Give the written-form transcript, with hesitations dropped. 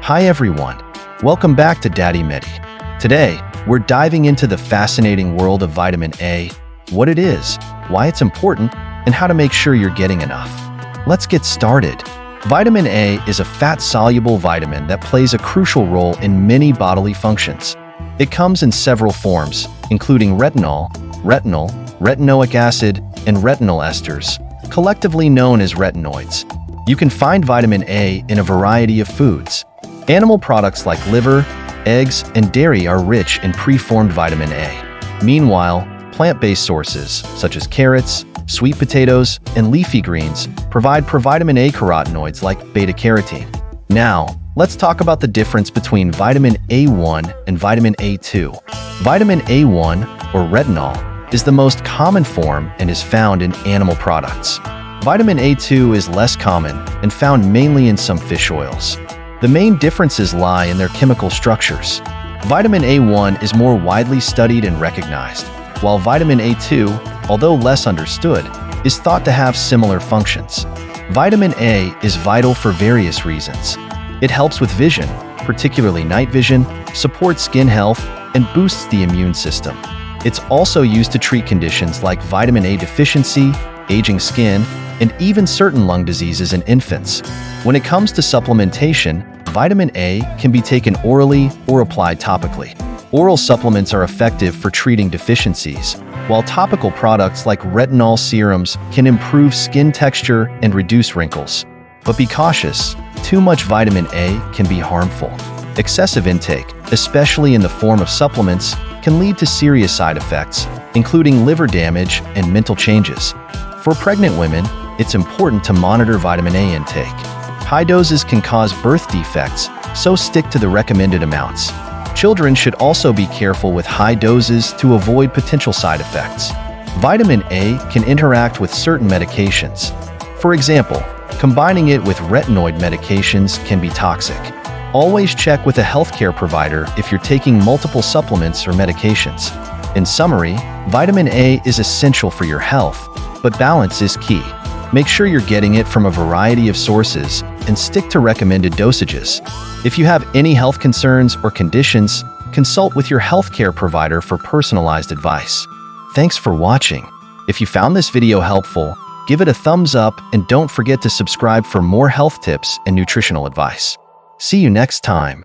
Hi everyone, welcome back to Daddy Medi. Today, we're diving into the fascinating world of vitamin A, what it is, why it's important, and how to make sure you're getting enough. Let's get started. Vitamin A is a fat-soluble vitamin that plays a crucial role in many bodily functions. It comes in several forms, including retinol, retinoic acid, and retinal esters, collectively known as retinoids. You can find vitamin A in a variety of foods. Animal products like liver, eggs, and dairy are rich in preformed vitamin A. Meanwhile, plant-based sources, such as carrots, sweet potatoes, and leafy greens, provide provitamin A carotenoids like beta-carotene. Now, let's talk about the difference between vitamin A1 and vitamin A2. Vitamin A1, or retinol, is the most common form and is found in animal products. Vitamin A2 is less common and found mainly in some fish oils. The main differences lie in their chemical structures. Vitamin A1 is more widely studied and recognized, while vitamin A2, although less understood, is thought to have similar functions. Vitamin A is vital for various reasons. It helps with vision, particularly night vision, supports skin health, and boosts the immune system. It's also used to treat conditions like vitamin A deficiency, aging skin, and even certain lung diseases in infants. When it comes to supplementation, vitamin A can be taken orally or applied topically. Oral supplements are effective for treating deficiencies, while topical products like retinol serums can improve skin texture and reduce wrinkles. But be cautious, too much vitamin A can be harmful. Excessive intake, especially in the form of supplements, can lead to serious side effects, including liver damage and mental changes. For pregnant women, it's important to monitor vitamin A intake. High doses can cause birth defects, so stick to the recommended amounts. Children should also be careful with high doses to avoid potential side effects. Vitamin A can interact with certain medications. For example, combining it with retinoid medications can be toxic. Always check with a healthcare provider if you're taking multiple supplements or medications. In summary, vitamin A is essential for your health, but balance is key. Make sure you're getting it from a variety of sources and stick to recommended dosages. If you have any health concerns or conditions, consult with your healthcare provider for personalized advice. Thanks for watching. If you found this video helpful, give it a thumbs up and don't forget to subscribe for more health tips and nutritional advice. See you next time.